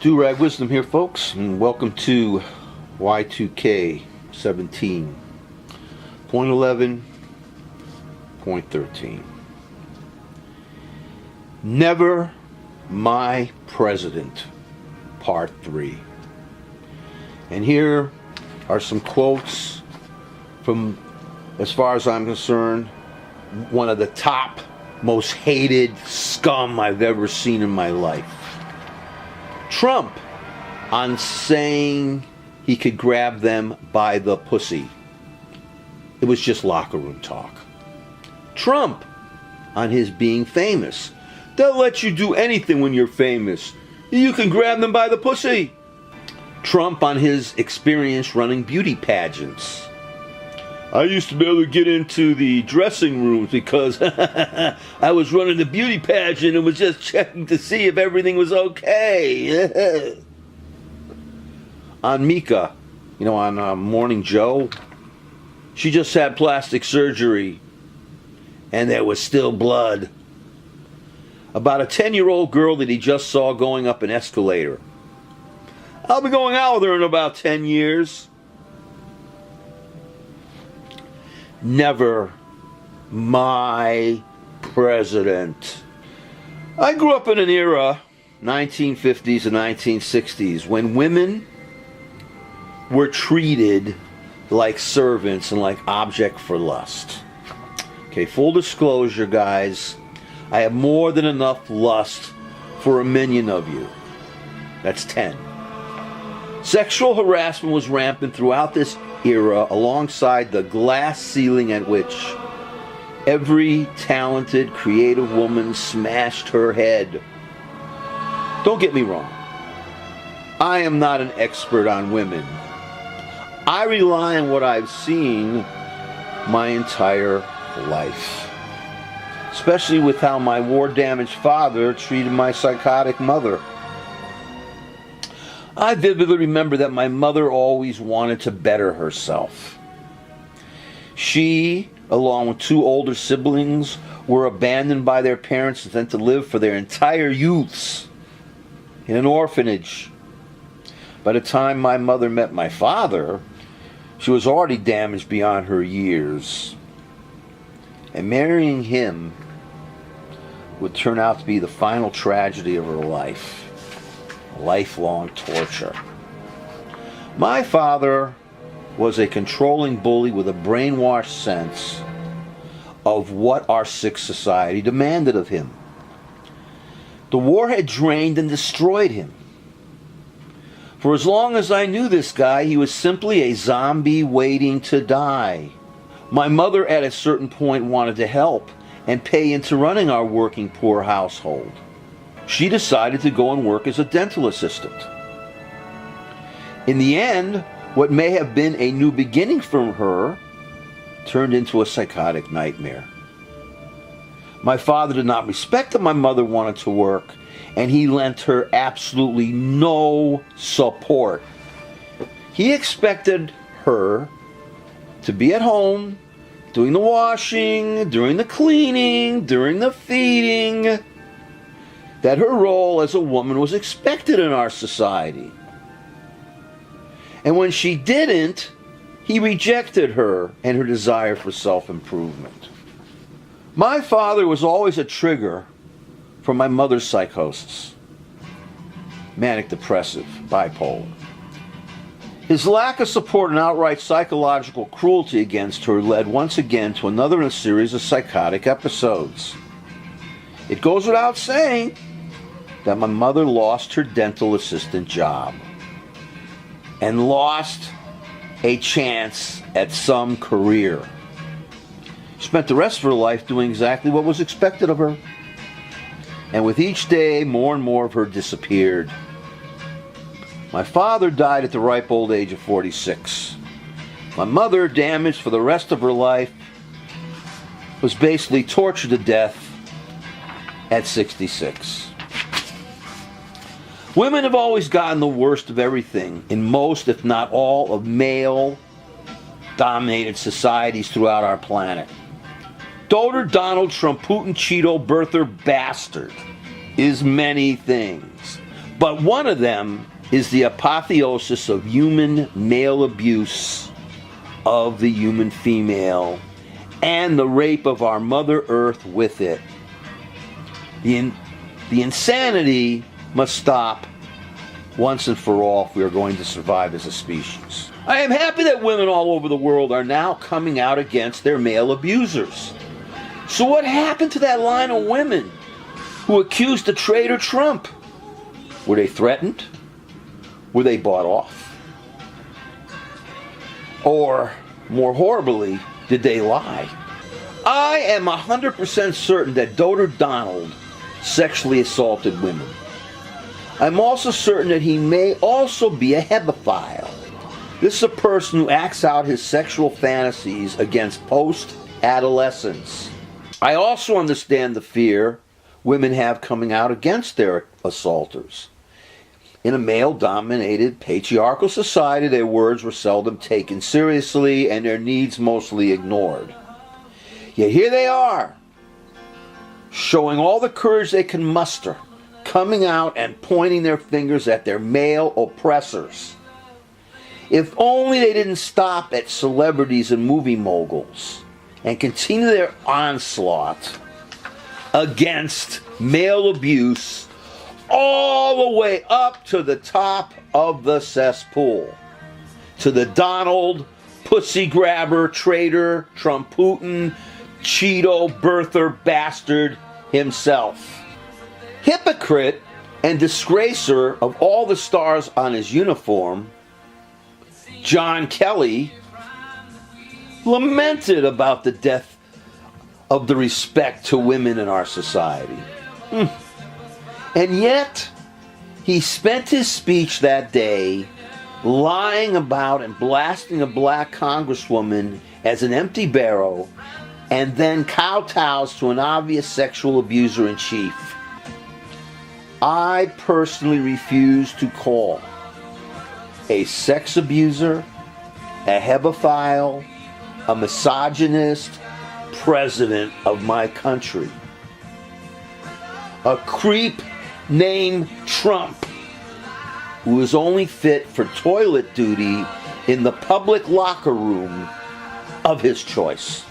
Do-Rag Wisdom here, folks, and welcome to Y2K 17.11.13. Never My President, Part 3. And here are some quotes from, as far as I'm concerned, one of the top, most hated scum I've ever seen in my life. Trump, on saying he could grab them by the pussy. It was just locker room talk. Trump, on his being famous. They'll let you do anything when you're famous. You can grab them by the pussy. Trump, on his experience running beauty pageants. I used to be able to get into the dressing rooms because I was running the beauty pageant and was just checking to see if everything was okay. On Mika, on Morning Joe, she just had plastic surgery and there was still blood. About a 10-year-old girl that he just saw going up an escalator. I'll be going out with her in about 10 years. Never my president. I grew up in an era, 1950s and 1960s, when women were treated like servants and like object for lust. Okay, full disclosure, guys. I have more than enough lust for a million of you. That's 10. Sexual harassment was rampant throughout this era, alongside the glass ceiling at which every talented, creative woman smashed her head. Don't get me wrong. I am not an expert on women. I rely on what I've seen my entire life. Especially with how my war-damaged father treated my psychotic mother. I vividly remember that my mother always wanted to better herself. She, along with two older siblings, were abandoned by their parents and sent to live for their entire youths in an orphanage. By the time my mother met my father, she was already damaged beyond her years. And marrying him would turn out to be the final tragedy of her life. Lifelong torture. My father was a controlling bully with a brainwashed sense of what our sick society demanded of him. The war had drained and destroyed him. For as long as I knew this guy, he was simply a zombie waiting to die. My mother at a certain point wanted to help and pay into running our working poor household. She decided to go and work as a dental assistant. In the end, what may have been a new beginning for her turned into a psychotic nightmare. My father did not respect that my mother wanted to work, and he lent her absolutely no support. He expected her to be at home, doing the washing, doing the cleaning, doing the feeding, that her role as a woman was expected in our society. And when she didn't, he rejected her and her desire for self-improvement. My father was always a trigger for my mother's psychosis. Manic depressive, bipolar. His lack of support and outright psychological cruelty against her led once again to another in a series of psychotic episodes. It goes without saying that my mother lost her dental assistant job and lost a chance at some career. She spent the rest of her life doing exactly what was expected of her. And with each day, more and more of her disappeared. My father died at the ripe old age of 46. My mother, damaged for the rest of her life, was basically tortured to death at 66. Women have always gotten the worst of everything in most, if not all, of male-dominated societies throughout our planet. Doter, Donald Trump, Putin, Cheeto, birther, bastard is many things. But one of them is the apotheosis of human male abuse of the human female and the rape of our Mother Earth with it. The insanity must stop once and for all if we are going to survive as a species. I am happy that women all over the world are now coming out against their male abusers. So what happened to that line of women who accused the traitor Trump? Were they threatened? Were they bought off? Or, more horribly, did they lie? I am 100% certain that Dotard Donald sexually assaulted women. I'm also certain that he may also be a hebephile. This is a person who acts out his sexual fantasies against post-adolescents. I also understand the fear women have coming out against their assaulters. In a male-dominated patriarchal society, their words were seldom taken seriously and their needs mostly ignored. Yet here they are, showing all the courage they can muster, coming out and pointing their fingers at their male oppressors. If only they didn't stop at celebrities and movie moguls and continue their onslaught against male abuse all the way up to the top of the cesspool, to the Donald, pussy grabber, traitor, Trumputin, Cheeto, birther, bastard himself. Hypocrite and disgracer of all the stars on his uniform, John Kelly lamented about the death of the respect to women in our society. And yet, he spent his speech that day lying about and blasting a black congresswoman as an empty barrel and then kowtows to an obvious sexual abuser in chief. I personally refuse to call a sex abuser, a hebephile, a misogynist president of my country. A creep named Trump, who is only fit for toilet duty in the public locker room of his choice.